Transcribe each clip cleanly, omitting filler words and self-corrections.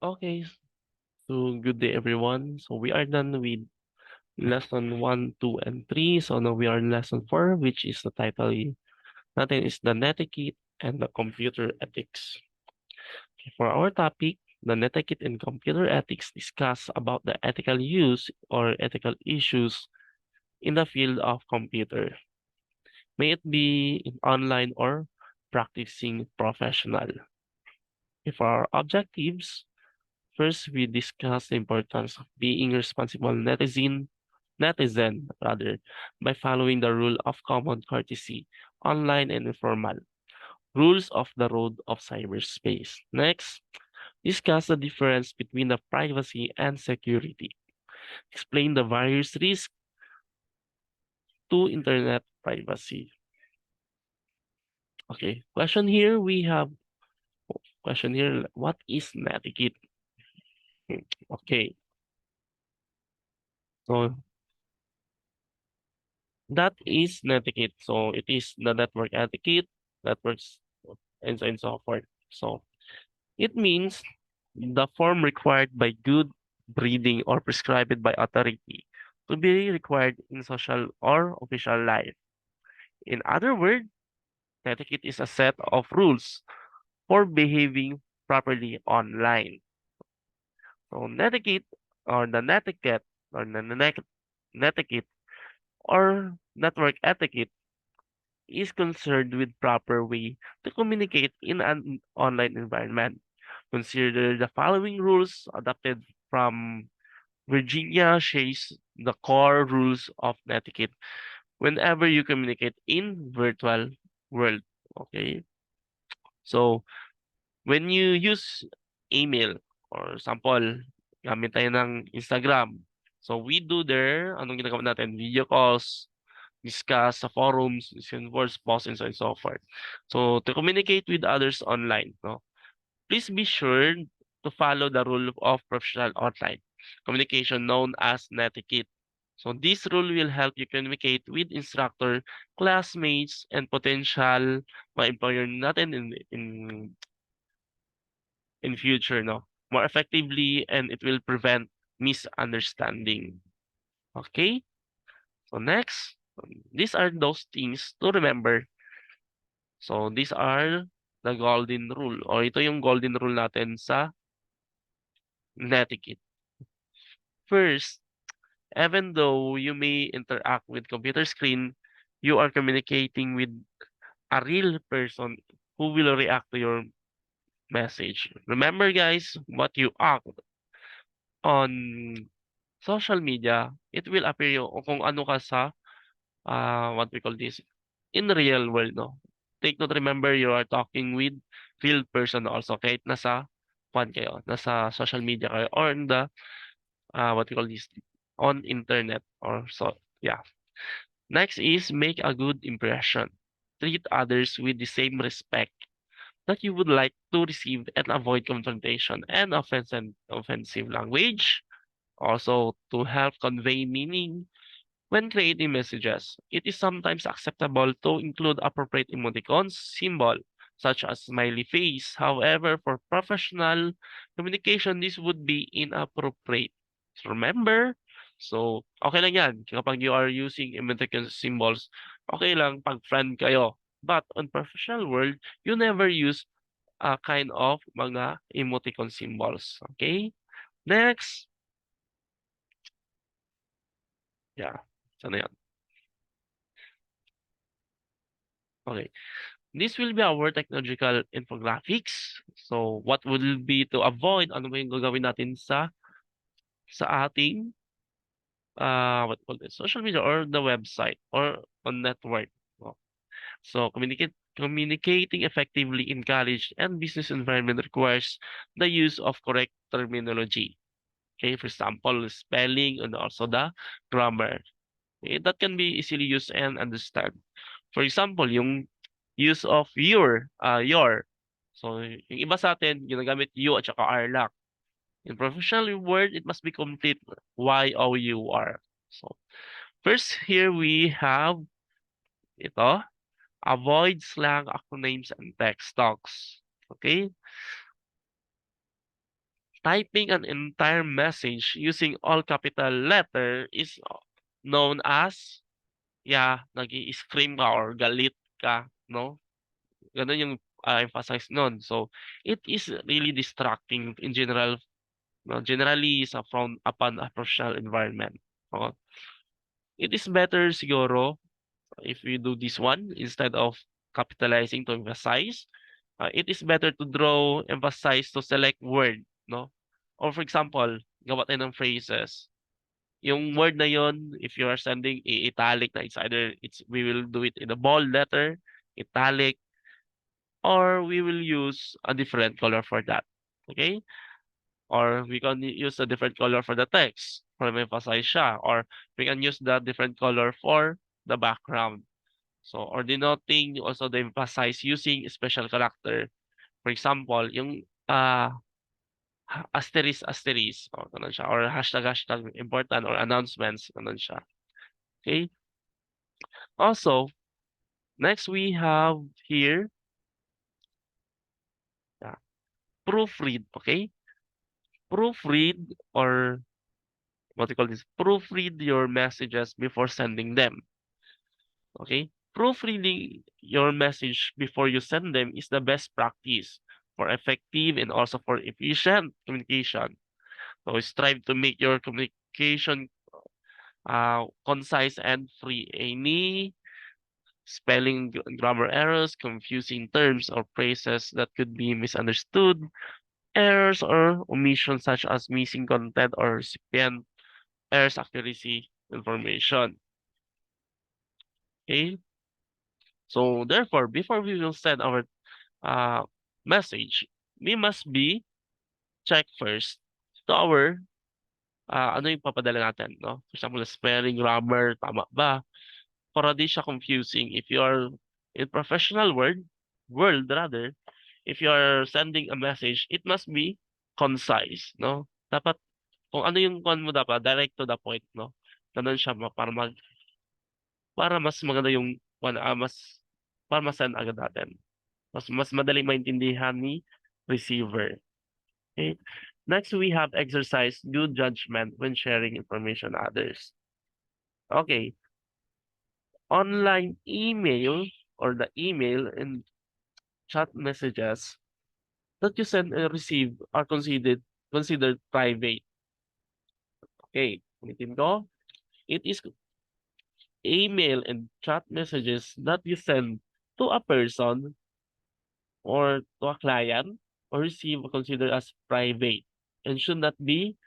Okay, so good day everyone. So we are done with lesson 1, 2, and 3. So now we are in lesson 4, which is the title natin is the netiquette and the computer ethics. Okay, for our topic, the netiquette and computer ethics discuss about the ethical use or ethical issues in the field of computer. May it be in online or practicing professional. Okay, for our objectives, first, we discuss the importance of being a responsible netizen rather, by following the rule of common courtesy, online and informal, rules of the road of cyberspace. Next, discuss the difference between the privacy and security. Explain the various risks to internet privacy. Okay, question here, what is netiquette? Okay, so that is netiquette. So it is the network etiquette, networks, and so forth. So it means the form required by good breeding or prescribed by authority to be required in social or official life. In other words, etiquette is a set of rules for behaving properly online. So netiquette or the netiquette or the netiquette or network etiquette is concerned with proper way to communicate in an online environment. Consider the following rules adopted from Virginia Shay's The Core Rules of Etiquette whenever you communicate in virtual world. Okay? So, when you use email or sample, gamit tayo ng Instagram. So, we do there, anong ginagawa natin? Video calls, discuss sa forums, discussion boards, posts, and so on and so forth. So, to communicate with others online, no? Please be sure to follow the rule of professional online communication known as netiquette. So this rule will help you communicate with instructor, classmates, and potential employer natin in future, no? More effectively, and it will prevent misunderstanding. Okay? So next, these are those things to remember. So these are the golden rule or ito yung golden rule natin sa netiquette. First, even though you may interact with computer screen, you are communicating with a real person who will react to your message. Remember guys, what you act on social media, it will appear yung kung ano ka sa what we call this in real world, no? Take note, remember you are talking with real person also kahit nasa nasa social media kayo or in the what we call this on internet or so yeah. Next is make a good impression. Treat others with the same respect that you would like to receive and avoid confrontation and offensive language. Also, to help convey meaning when creating messages, it is sometimes acceptable to include appropriate emoticons, symbol, such as smiley face. However, for professional communication, this would be inappropriate. So remember, so okay lang yan kapag you are using emoticon symbols, okay lang pag friend kayo. But on professional world, you never use a kind of mga emoticon symbols. Okay? Next. Yeah. Sana yan. Okay. This will be our technological infographics. So, what will be to avoid? Ano ba yung gagawin natin sa ating what call this, social media or the website or on network. No? So, communicating effectively in college and business environment requires the use of correct terminology. Okay, for example, spelling and also the grammar. Okay, that can be easily used and understand. For example, yung use of your. So, yung iba sa atin, ginagamit you at saka are lang. In professional word, it must be complete Y-O-U-R. So, first here we have ito, avoid slang, acronyms, and text talks. Okay? Typing an entire message using all capital letter is known as, yeah, nag-i-scream ka or galit ka, no? Gano'n yung, emphasize nun. So, it is really distracting in general, no? Generally sa frowned upon a professional environment, oo. It is better siguro if we do this one instead of capitalizing to emphasize. It is better to draw, emphasize to select word, no? Or for example, gawa tayo ng phrases. Yung word na yon, if you are sending italic na, it's either we will do it in a bold letter, italic, or we will use a different color for that. Okay? Or we can use a different color for the text for emphasize siya. Or we can use the different color for the background. So, or denoting also the emphasize using special character. For example, yung asterisk asterisk, o ganun siya. Or hashtag hashtag important or announcements, ganun siya. Okay? Also, next we have here, yeah, proofread, okay? Proofread or what you call this? Proofread your messages before sending them, okay? Proofreading your message before you send them is the best practice for effective and also for efficient communication. So strive to make your communication concise and free. Any spelling, grammar errors, confusing terms or phrases that could be misunderstood, errors or omissions such as missing content or recipient errors accuracy information. Okay? So therefore, before we will send our uh, message, we must be check first to our ano yung papadala natin, no? For example, spelling, grammar, tama ba? Para di siya confusing. If you are in professional world rather, if you are sending a message, it must be concise, no? Dapat kung ano yung kuwan mo dapat, direct to the point, no? Ganun siya para mas maganda yung para mas-send agad natin. Mas madaling maintindihan ni receiver. Okay? Next, we have exercise good judgment when sharing information to others. Okay. Online email or the email and chat messages that you send and receive are considered private. Okay, ulitin ko. It is email and chat messages that you send to a person or to a client or receive are considered as private and should not be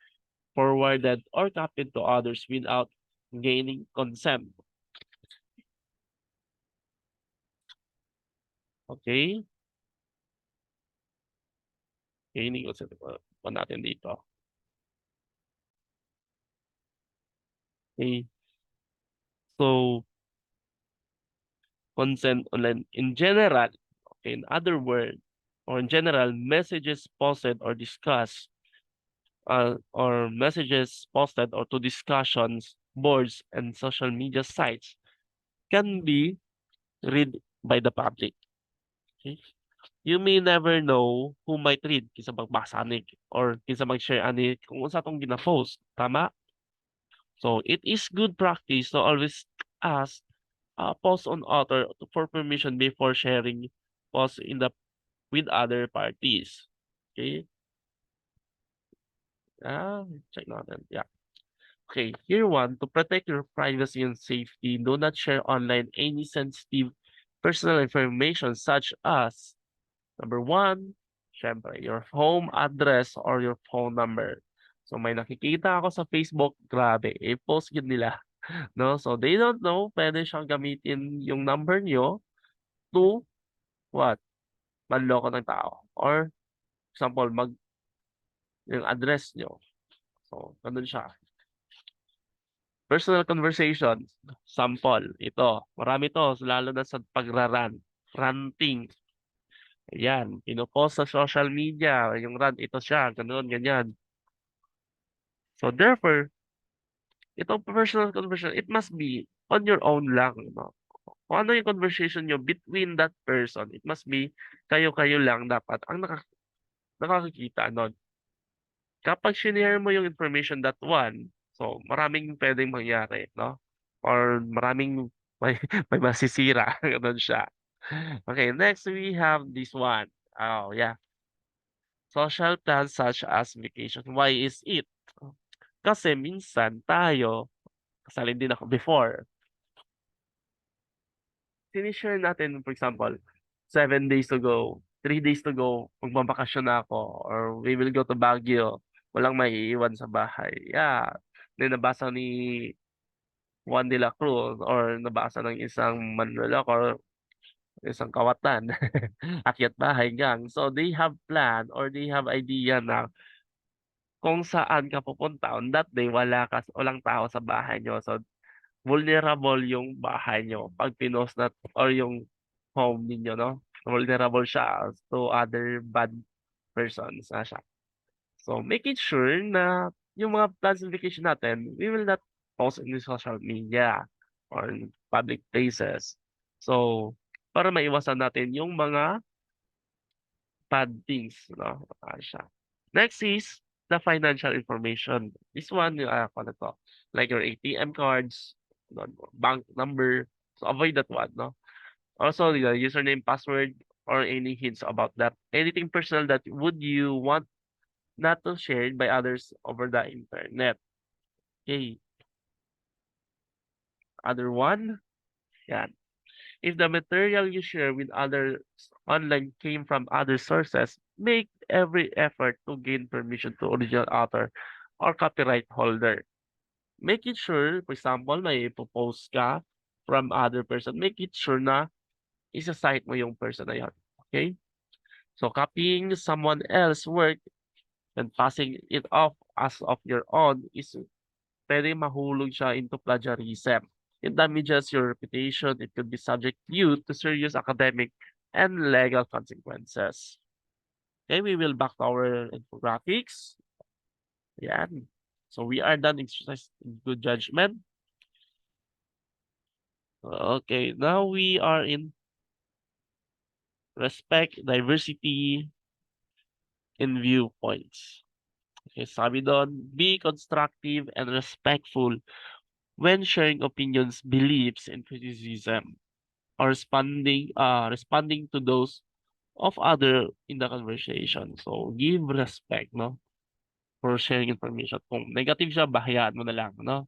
forwarded or copied to others without gaining consent. Okay? Gaining consent pa natin dito. Okay? So, consent online in general, okay, in other words, or in general, messages posted or discussed, or messages posted or to discussions, boards, and social media sites can be read by the public. Okay? You may never know who might read kinsa magbasa ani or kinsa mag-share ani kung unsa tong gina-post, tama? So it is good practice to always ask post on author for permission before sharing post in the with other parties. Okay? Check natin. Yeah. Okay, here one, to protect your privacy and safety, do not share online any sensitive personal information such as number one, syempre, your home address or your phone number. So may nakikita ako sa Facebook, grabe, post yun nila. No? So they don't know, pwede siyang gamitin yung number nyo to what? Manloko ng tao. Or example, yung address nyo. So, ganun siya. Personal conversations. Sample. Ito. Marami to, lalo na sa pagraran. Ranting. Ayan. Pinopost sa social media. Yung rant, ito siya. Ganun, ganyan. So, therefore, itong personal conversation, it must be on your own lang. No? Kung ano yung conversation nyo between that person, it must be kayo-kayo lang dapat ang nakakikita nun. Kapag shinare mo yung information that one, so maraming pwedeng mangyari, no? Or maraming may, may masisira, ganun siya. Okay, next we have this one. Oh, yeah. Social plans such as vacation. Why is it? Kasi minsan tayo, kasali din ako before, sinishare natin, for example, 7 days to go, 3 days to go, magbabakasyon na ako, or we will go to Baguio, walang maiiwan sa bahay. Yeah. Then nabasa ni Juan de la Cruz or nabasa ng isang manloloko or isang kawatan, akyat bahay gang. So they have plan or they have idea na kung saan ka pupunta on that day, walang tao sa bahay nyo. So vulnerable yung bahay nyo pag pinost na or yung home ninyo, no? Vulnerable siya to other bad persons na siya. So making sure na yung mga plans and vacation natin, we will not post in the social media or in public places. So para maiwasan natin yung mga bad things, no? Siya. Next is the financial information. This one, ano to? Like your ATM cards, no, bank number. So avoid that one, no? Also, the username, password, or any hints about that. Anything personal that would you want not to shared by others over the internet. Okay, other one, yan. If the material you share with others online came from other sources, make every effort to gain permission to original author or copyright holder. Make it sure, for example, may post ka from other person, make it sure na isa-cite mo yung person na yan. Okay? So, copying someone else's work and passing it off as of your own is pwedeng mahulog siya into plagiarism. It damages your reputation. It could be subject you to serious academic and legal consequences. Okay, we will back to our infographics. Yan. So we are done exercise in good judgment. Okay, now we are in respect, diversity, and viewpoints. Okay, sabi doon, be constructive and respectful when sharing opinions, beliefs, and criticism. Or responding to those of other in the conversation. So give respect, no? For sharing information. Kung negative siya, bahayaan mo na lang, no?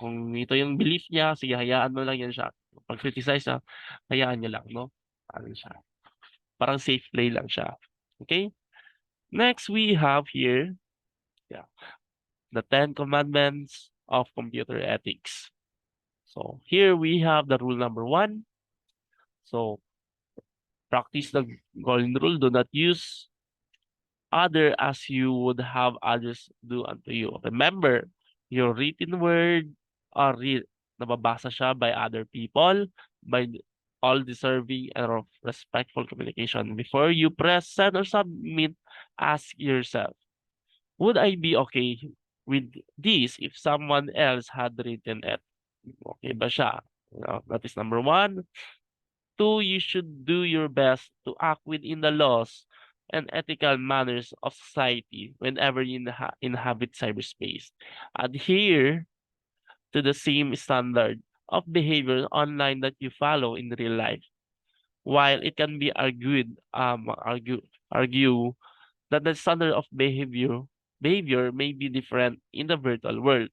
Kung ito yung belief niya, sige, hayaan mo lang yan siya. Pag criticize siya, hayaan niya lang, no? Ano siya? Parang safe play lang siya. Okay? Next, we have here, yeah, the 10 commandments of computer ethics. So here we have the rule number 1. So practice the golden rule. Do not use other as you would have others do unto you. Remember, your written word are nababasa siya by other people, by all deserving and of respectful communication. Before you press send or submit, ask yourself, would I be okay with this if someone else had written it? Okay ba siya? That is number 1. 2, you should do your best to act within the laws and ethical manners of society whenever you inhabit cyberspace. Adhere to the same standard of behavior online that you follow in real life. While it can be argue that the standard of behavior may be different in the virtual world,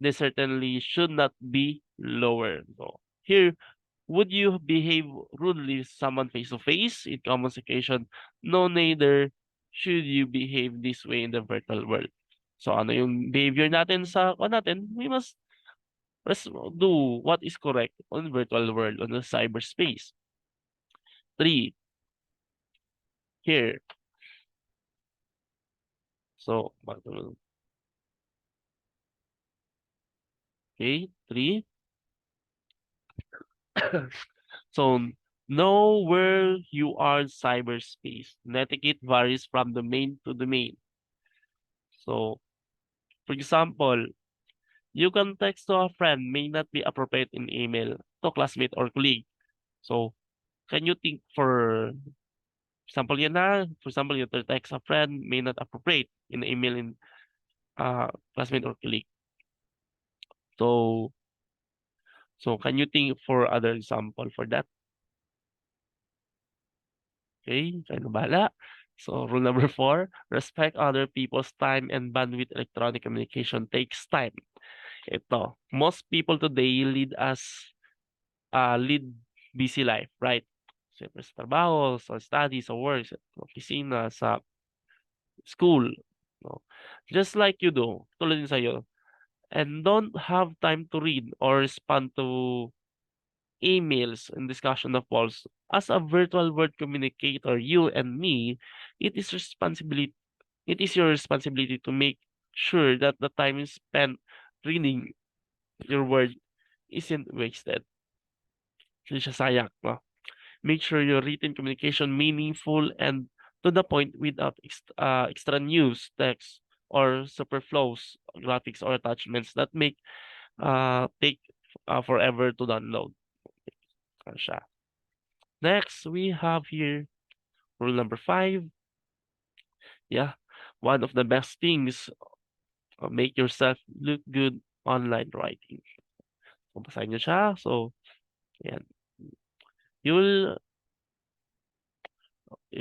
they certainly should not be lower. So here, would you behave rudely with someone face to face in common situation? No, neither should you behave this way in the virtual world. So ano yung behavior natin sa natin? We must do what is correct on virtual world, on the cyberspace. 3, here. So, okay, 3. So, know where you are in cyberspace. Etiquette varies from domain to domain. So, for example, you can text to a friend may not be appropriate in email to classmate or colleague. So, can you think for example yan na, for example, you text a friend may not appropriate. in email in classmate or colleague. So can you think for other example for that? Okay, kayo na bahala. So rule number 4, respect other people's time and bandwidth. Electronic communication takes time. Ito, most people today lead busy life, right? Siyempre sa trabaho, sa study, sa work, sa opisina, sa school, no? Just like you do, tulad din sa'yo, and don't have time to read or respond to emails and discussion of calls. As a virtual world communicator, you and me, it is responsibility it is your responsibility to make sure that the time is spent reading your word isn't wasted. Hindi siya sayang, no? Make sure your written communication meaningful and to the point without extra news, text, or superfluous graphics or attachments that make take forever to download. Siya. Next, we have here rule number 5. Yeah, one of the best things, make yourself look good online writing. So, basahin niyo siya. So, yan. You'll,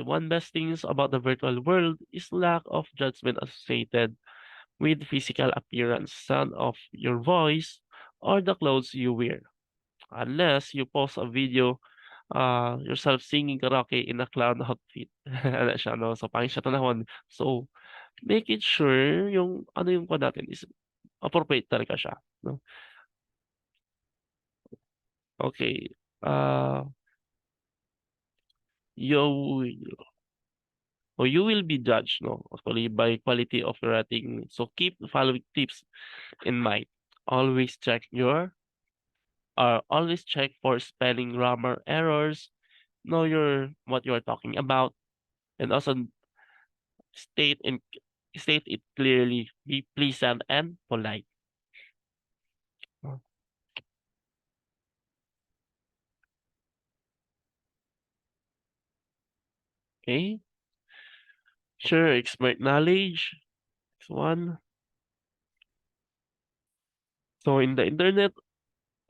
one best things about the virtual world is lack of judgment associated with physical appearance, sound of your voice, or the clothes you wear. Unless you post a video yourself singing karaoke in a clown outfit. Ano siya, no? So, pangit siya tanahon. So, make it sure yung ano yung kuha natin is appropriate talaga siya, no? Okay. You you will be judged, no, actually by quality of your writing. So keep the following tips in mind. Always check always check for spelling, grammar errors. Know what you're talking about, and also state and state it clearly. Be pleasant and polite. Okay. Share expert knowledge. Next one. So in the internet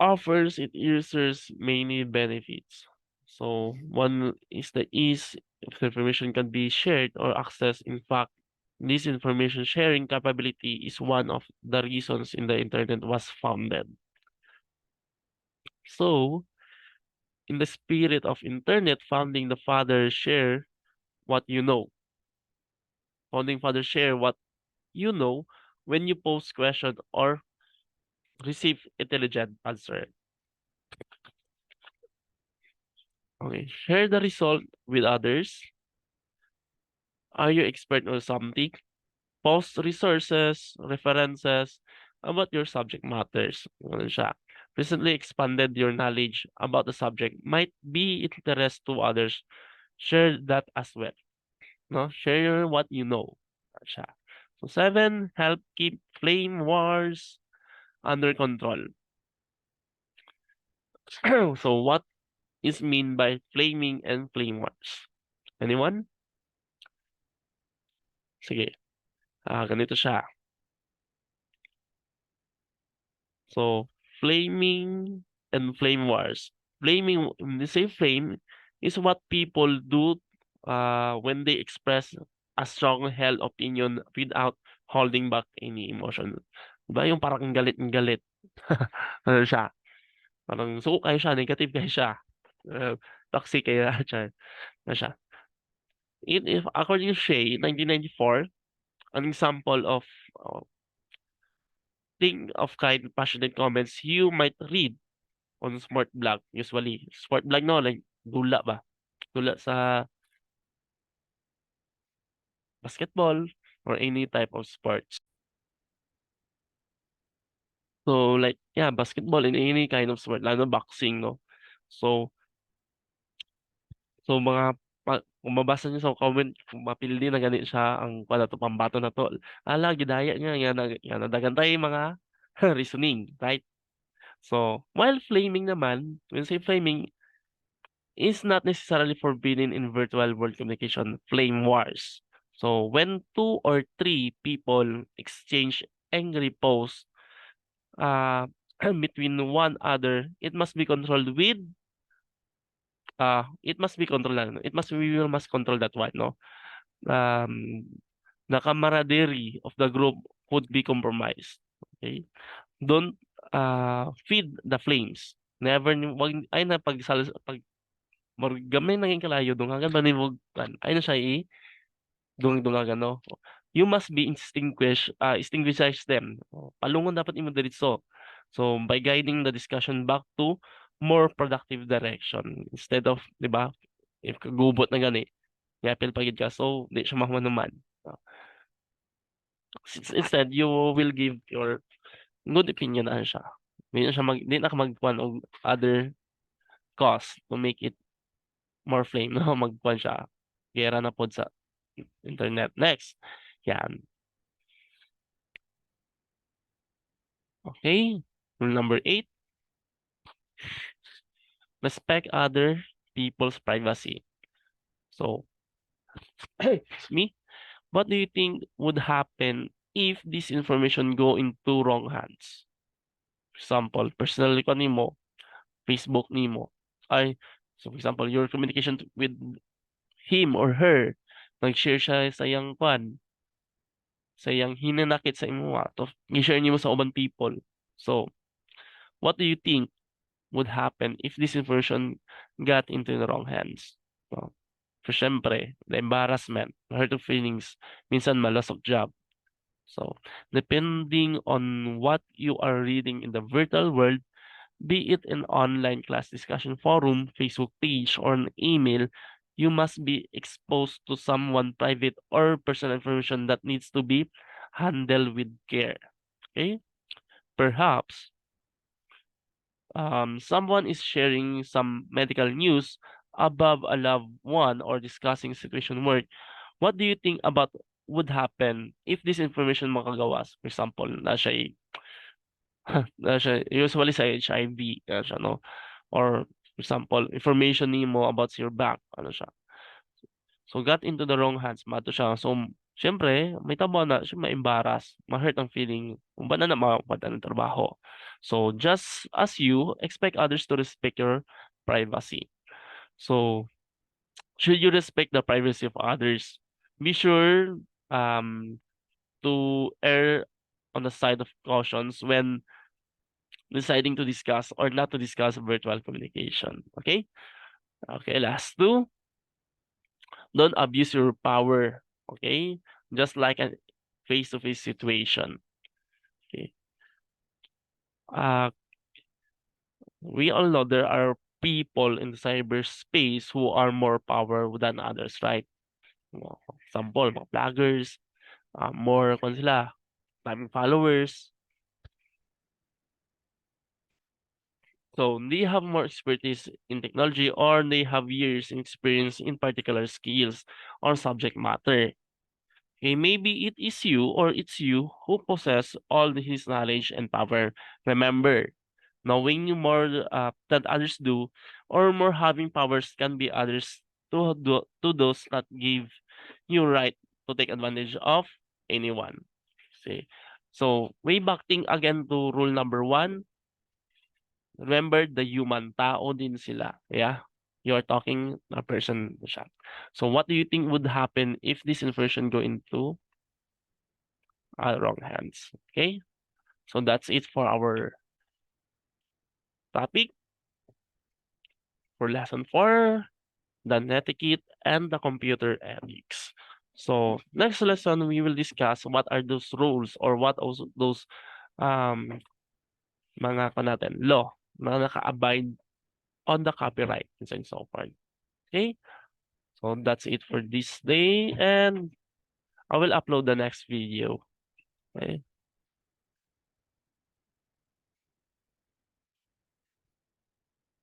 offers its users many benefits. So one is the ease if the information can be shared or accessed. In fact, this information sharing capability is one of the reasons in the internet was founded. So, in the spirit of internet, founding the father share what you know. Founding father share what you know when you post question or receive intelligent answer. Okay, share the result with others. Are you expert on something? Post resources, references about your subject matters. Ganun siya. Recently expanded your knowledge about the subject might be interest to others. Share that as well. No? Share what you know. Ganun siya. So 7, help keep flame wars under control. So what is mean by flaming and flame wars? Anyone? Sige. Ganito siya. So, flaming and flame wars. Flaming, when they say flame, is what people do when they express a strong held opinion without holding back any emotion. Diba yung parang galit ng galit? Ano siya? Parang suko kayo siya, negative kayo siya. Toxic kayo siya. Ano siya? According to Shea, 1994, an example of uh, think of kind passionate comments you might read on smart blog usually. Sport blog no, like dula ba? Dula sa basketball or any type of sports. So like yeah, basketball in any kind of sport, lalo na boxing, no? So mga kung mabasa niyo sa comment, kung mapildi na gani siya ang kuwan nato pambato na to. Ala gidaya niya nga nadagantay mga reasoning, right? So while flaming naman, when say flaming is not necessarily forbidden in virtual world communication flame wars. So when two or three people exchange angry posts uh, between one other, it must be controlled with it must be controlled. It must we will must control that one, no? Um, the camaraderie of the group would be compromised. Okay? Don't feed the flames. Never wag ay na pag gamay naging kalayo dong hanggang manimog ay na siya dungag-dungagan, no? You must be extinguish them. Palungon dapat imo diretso. So, by guiding the discussion back to more productive direction instead of, 'di ba, if kagubot na gani, yapil pa gid ka, so di siya mahuman. Ah, Instead, you will give your good opinion na siya. Di na ka magkuhan og other cause to make it more flame, no? Magkuhan siya. Gera na pod sa internet. Next, yan. Okay. Rule number 8, respect other people's privacy. So, excuse me, what do you think would happen if this information go into wrong hands? For example, personal account nimo, Facebook nimo. Ay, so for example, your communication with him or her, nag-share siya sa iyang kwan, sa iyang hinanakit sa imo to i-share nimo sa ubang people. So, what do you think would happen if this information got into the wrong hands? No? So, syempre, the embarrassment, the hurt of feelings, minsan ma-loss of job. So, depending on what you are reading in the virtual world, be it an online class discussion forum, Facebook page, or an email, you must be exposed to someone private or personal information that needs to be handled with care. Okay? Perhaps someone is sharing some medical news above a loved one or discussing situation work. What do you think about would happen if this information makagawas? For example, na siya usually sa HIV, na siya, no? Or for example, information nimo about your bank, ano siya. So got into the wrong hands, mato siya. So syempre, may tabo na, siya ma-embarrass, ma-hurt ang feeling, kung ba na makakuha ng trabaho. So just as you expect others to respect your privacy. So should you respect the privacy of others, be sure um to err on the side of cautions when deciding to discuss or not to discuss virtual communication. Okay? Okay, last two, don't abuse your power. Okay? Just like a face-to-face situation. Okay. Uh, we all know there are people in the cyberspace who are more power than others, right? For example, mga vloggers, more kung sila, daming followers. So they have more expertise in technology or they have years in experience in particular skills or subject matter. Okay, maybe it is you or it's you who possess all his knowledge and power. Remember, knowing you more than others do, or more having powers can be others to those that give you right to take advantage of anyone. See, so way back thing again to rule number 1. Remember the human, tao din sila. Yeah, you are talking a person siya. So what do you think would happen if this information go into wrong hands? Okay, so that's it for our topic for lesson 4, the netiquette and the computer ethics. So next lesson we will discuss what are those rules or what also those um mga natin law na naka-abide on the copyright and so forth. Okay, so that's it for this day and I will upload the next video. Okay.